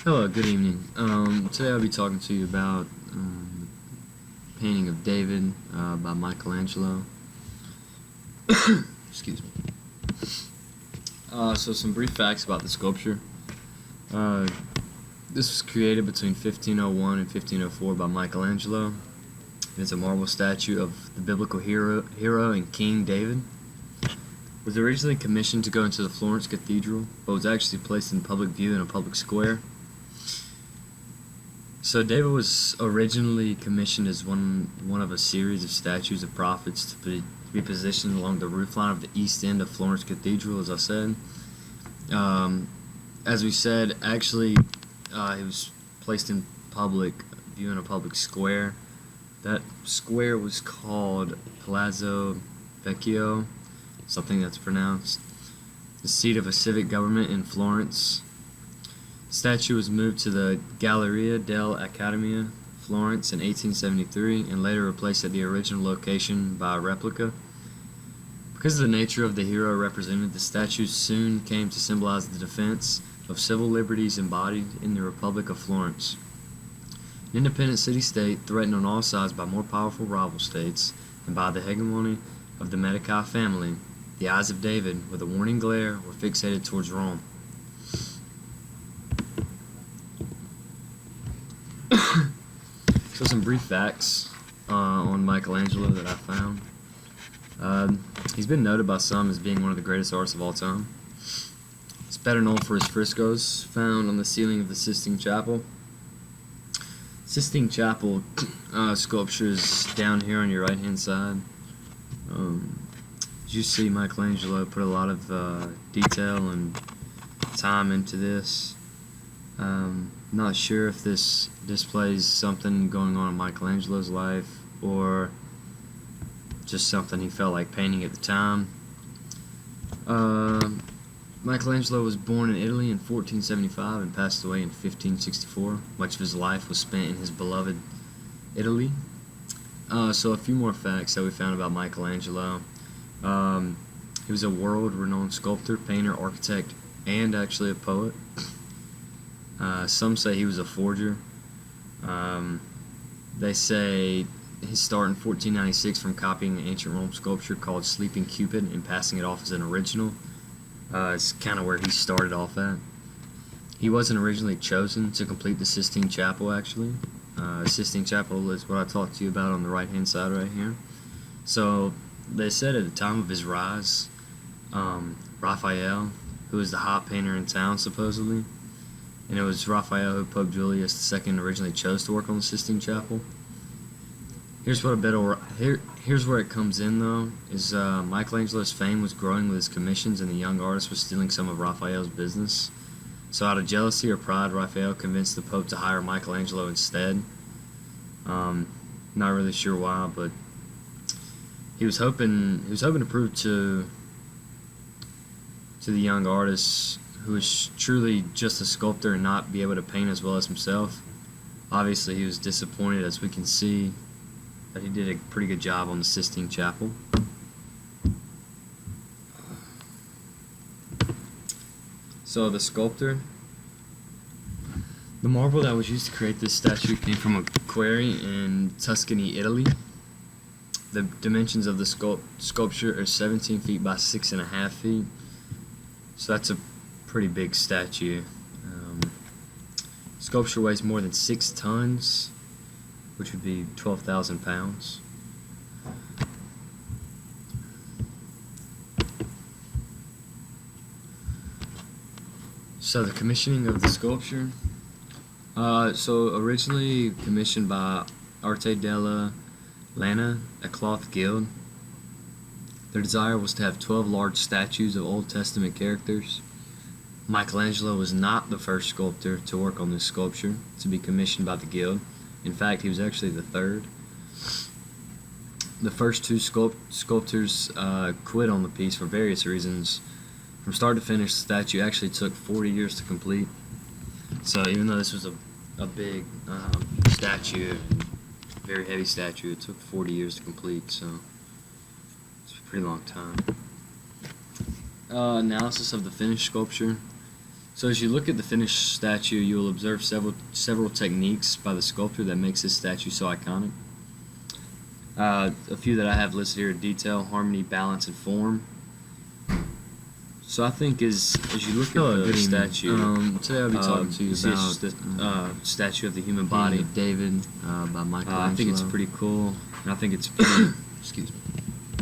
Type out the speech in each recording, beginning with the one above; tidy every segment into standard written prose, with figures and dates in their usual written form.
Hello, good evening. Today I'll be talking to you about the painting of David by Michelangelo. Excuse me. So some brief facts about the sculpture. Uh, this was created between 1501 and 1504 by Michelangelo. It's a marble statue of the biblical hero and King David. It was originally commissioned to go into the Florence Cathedral, but was actually placed in public view in a public square. So David was originally commissioned as one of a series of statues of prophets to be positioned along the roofline of the east end of Florence Cathedral, as I said. As we said, actually, he was placed in public view in a public square. That square was called Palazzo Vecchio, something that's pronounced, the seat of a civic government in Florence. The statue was moved to the Galleria dell'Accademia, Florence in 1873 and later replaced at the original location by a replica. Because of the nature of the hero represented, the statue soon came to symbolize the defense of civil liberties embodied in the Republic of Florence. An independent city-state threatened on all sides by more powerful rival states and by the hegemony of the Medici family, the eyes of David, with a warning glare, were fixated towards Rome. So some brief facts on Michelangelo that I found. He's been noted by some as being one of the greatest artists of all time. He's better known for his frescoes found on the ceiling of the Sistine Chapel. Sistine Chapel sculpture is down here on your right hand side. As you see, Michelangelo put a lot of detail and time into this. Not sure if this displays something going on in Michelangelo's life or just something he felt like painting at the time. Michelangelo was born in Italy in 1475 and passed away in 1564. Much of his life was spent in his beloved Italy. So a few more facts that we found about Michelangelo. He was a world-renowned sculptor, painter, architect, and actually a poet. Some say he was a forger. They say his start in 1496 from copying an ancient Rome sculpture called Sleeping Cupid and passing it off as an original. It's kind of where he started off at. He wasn't originally chosen to complete the Sistine Chapel, actually. Sistine Chapel is what I talked to you about on the right-hand side right here. So they said at the time of his rise, Raphael, who was the hot painter in town supposedly, and it was Raphael who Pope Julius II originally chose to work on the Sistine Chapel. Here's where it comes in though, is Michelangelo's fame was growing with his commissions and the young artist was stealing some of Raphael's business. So out of jealousy or pride, Raphael convinced the Pope to hire Michelangelo instead. Not really sure why, but he was hoping to prove to the young artist, who was truly just a sculptor and not be able to paint as well as himself. Obviously he was disappointed, as we can see that he did a pretty good job on the Sistine Chapel. So the sculptor, the marble that was used to create this statue came from a quarry in Tuscany, Italy. The dimensions of the sculpture are 17 feet by 6.5 feet. So that's a pretty big statue. Sculpture weighs more than 6 tons, which would be 12,000 pounds. So the commissioning of the sculpture. So originally commissioned by Arte della Lana, a cloth guild. Their desire was to have 12 large statues of Old Testament characters. Michelangelo was not the first sculptor to work on this sculpture to be commissioned by the guild. In fact, he was actually the third. The first two sculptors quit on the piece for various reasons. From start to finish, the statue actually took 40 years to complete. So even though this was a big statue, very heavy statue, it took 40 years to complete, so it's a pretty long time. Analysis of the finished sculpture. So as you look at the finished statue, you will observe several techniques by the sculptor that makes this statue so iconic. A few that I have listed here: detail, harmony, balance, and form. So I think as you look at the statue, today I'll be talking to you about the statue of the human body of David by Michelangelo. I think it's pretty cool, and I think it's pretty,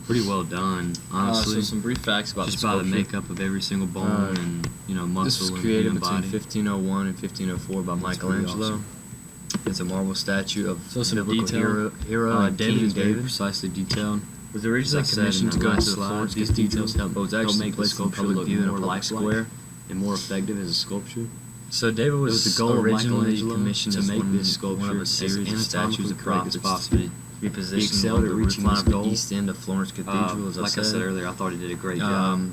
pretty well done, honestly. So some brief facts about just the by the sculpture. makeup of every single bone and muscle. This was and created human between body. 1501 and 1504 by That's Michelangelo. pretty awesome. It's a marble statue of So some biblical detail. hero and David King is very David. precisely detailed. Was originally As I said commissioned in to the go into last the slide, Florence these Cathedral, details help but was help actually make the placed in sculpture public look view in a more public lifelike. square and more effective as a sculpture. So David It was was the goal of originally Michelangelo commissioned to as make one this sculpture of a as series of statues of prophets possible. to be He positioned excelled along at the reaching roof line his of the goal. east end of Florence Cathedral, as Like I said earlier, I thought he did a great job.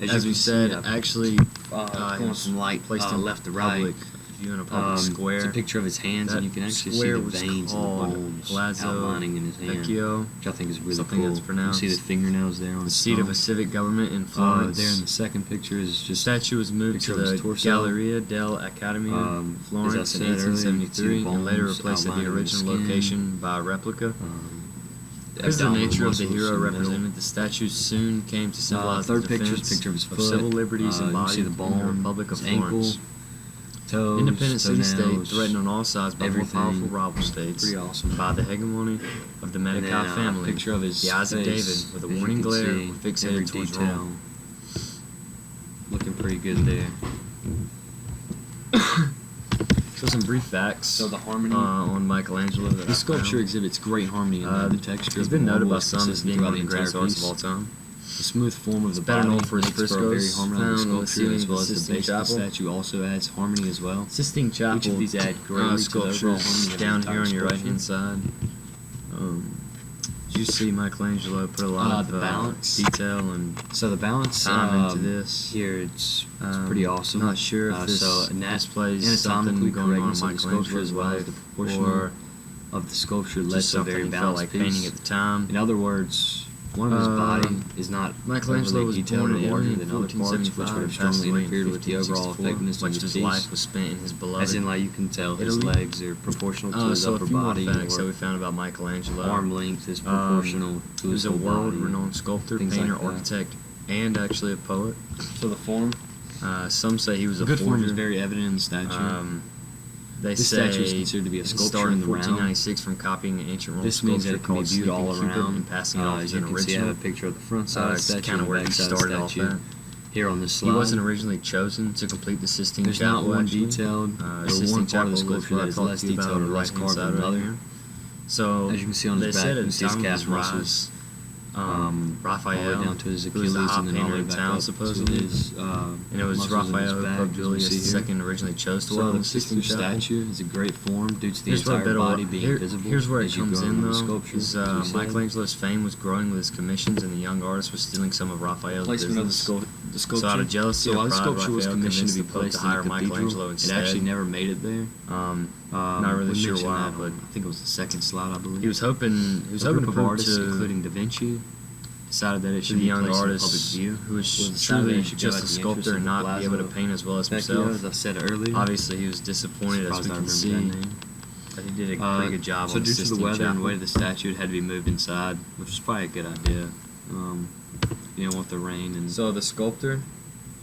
As we said, actually, going was from light placed in left to right. public view in a public square. It's a picture of his hands, That and you can actually see square the was veins and the called bones Palazzo outlining in his hand, Vecchio, which I think is really something cool. that's pronounced. You see the fingernails there on the his seat of thumb. a civic government in Florence. There in the second picture is The just statue was moved to picture of his the torso. Galleria dell'Accademia, As I Florence said in earlier, you can see the 1873, and later bones replaced at the outlining the original skin. location by a replica. Because the abdominal nature of the muscles hero in the middle. represented, the statue soon came to symbolize Third the picture is defense a picture of his foot. civil liberties You can embodied see the in the bone, Republic of his ankle, Florence. toes, Independent city-state toenails, threatened on all sides by more everything. powerful rival states Pretty awesome. by the hegemony of the And Medici then, family. a picture of his the eyes of face, David, with a as you warning can glare, see, were fixated every towards detail. Rome. Looking pretty good there. So some brief facts. So the harmony. On Michelangelo. That This sculpture found. exhibits great harmony in the texture. He's of been the noted marble by is some as consistent being one throughout of the the greatest entire artists of piece. all time. The smooth form of He's the better body known for his makes for a very frescoes harmonious found on the sculpture, ceiling as of well the as the Sistine base of the Chapel. statue also adds harmony as well. Sistine Chapel. Each of these add greatly to the overall sculptures harmony of the down entire here on your right sculpture. hand side. You see Michelangelo put a lot of the balance. detail and So the balance time into this. here, it's pretty awesome. Not sure if this displays something anatomically going on correctness in of the sculpture Michelangelo's as well as life, the proportion or of the sculpture led just to a something very he felt balanced like piece. painting at the time. In other words, one of his body is not Michelangelo overly was detailed born in or larger Italy in than other parts, which 1475 would have and passed strongly away in interfered with the overall 1564. effectiveness of Much his of his piece. life was spent in his beloved As in, like, you can tell his Italy. legs are proportional to his So a upper few more body, facts that or we found about Michelangelo. arm length is proportional to He his was a whole body. world-renowned sculptor, things painter, like that. architect, and actually a poet. So the form, Some say he was a good form is forger. very evident in the statue. They This say statue is considered to be a he sculpture started in in the round. 1496 from copying an ancient Roman This means that sculpture it can be called viewed Sleeping all Cupid around. and passing it off As as you an can see, I have original. a picture of the front side of the It's statue kind of and where the he back side of the started off statue. at. Here on this He slide, wasn't originally chosen to complete the Sistine there's Chapel. not one actually. detailed, or Sistine one part of Chapel the is sculpture what that I is talked less to you about detailed on or the less right-hand carved side than right another. here. So As you can see on they his back, said you at can the see his time of calf his muscles. rise, All the Raphael, way down to his who was Achilles the and hot then all painter the way in back town, up supposedly. to his and it was muscles in his Raphael who back, Pope as you Julius see here. II originally chose to work So on the the Sistine Sistine Chapel. statue is a great form due to the Here's what entire Beto- body being here- visible. Here's where it as you comes go in on the though. sculpture, Is as we said. Michelangelo's fame was growing with his commissions, and the young artist was stealing some of Raphael's Placement of the business. the So sculpture. out of jealousy So while or the pride, sculpture was Raphael commissioned to convinced be the Pope placed to in hire the Michelangelo cathedral, it instead. actually never made it there. Not really we sure mentioned why, that but I think it was the second slide, I believe. he was hoping a to group of prove artists, to including Da Vinci, decided that it to should the be young placed in artist public view. who was Well, decided truly that it should go just at a the sculptor entrance and of the not be able to Palazzo paint as well as Vecchio, himself. as I said earlier. Obviously, he was disappointed, as Surprised we I can remember see. that name. But he did a pretty good job So on the due to the Sistine weather and Chapel. the weight of the statue, it had to be moved inside, which was probably a good idea. With the rain and So the sculptor,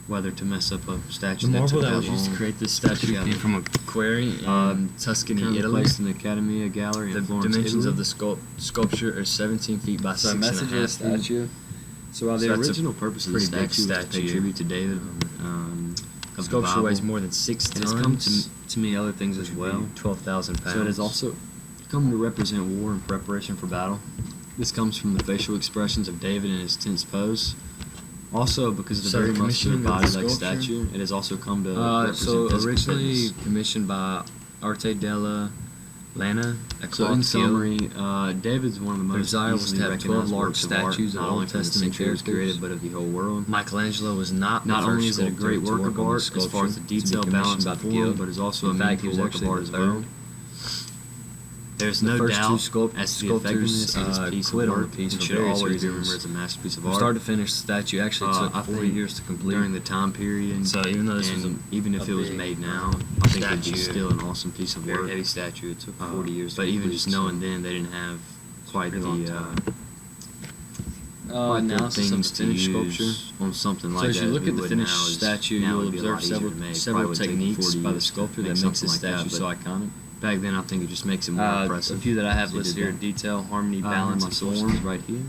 weather to mess up a statue. the that marble took that was used to long. create this statue Yeah. came from a quarry in Tuscany, Currently Italy. placed in the Academia Gallery The in Florence, dimensions Italy. of the sculpture are 17 feet by 6.5 feet. So while So the that's a original purpose of the pretty big statue was to pay statue. tribute to David, The of the sculpture Bible, weighs more than 6 and tons. it's come to me other things as well. 12,000 pounds. So it has also come to represent war and preparation for battle. This comes from the facial expressions of David in his tense pose. Also, because of the So very the muscular commissioning of the body-like sculpture? statue, it has also come to So represent physical originally fitness. commissioned by Arte della Lana, a So in cloth summary, David's one of the Their most desire was easily to have 12 recognized large works of art, statues of not Old only from the Testament century it was characters. created, but of the whole world. Michelangelo was not Not the only first is it a sculptor great to work work of on the art as far as the sculpture to be detail, commissioned balance, by and the form, Guild, but is also a in fact, he meaningful was work of actually art the as third. well. There's The no first doubt two as to the sculptors effectiveness of this piece quit of on work. the piece It for should various always be reasons. remembered as a masterpiece of From art. start to finish, the statue actually took I 40 think years to complete. during the time period. So even though this was even if a it was big made now, I think it'd be statue, still an awesome piece of very work. heavy statue, it took 40 years. But to even complete, just knowing so then they didn't have quite pretty long the time. quite the Analysis of things the to finished use sculpture. on something like So as that. you as look we at the would finished now is- statue, now you'll it'd be a lot observe easier several to make. Probably several would take you techniques 40 by the years to sculptor make that makes something this like that, statue so but iconic. back then I think it just makes it more A impressive. few that I have They listed did here: that. detail, harmony, My balance, and sources form. right here.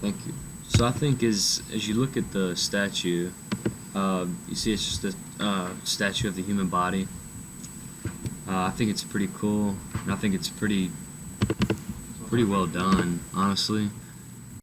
Thank you. So I think as you look at the statue, you see it's just a statue of the human body. I think it's pretty cool, and I think it's pretty well done, honestly.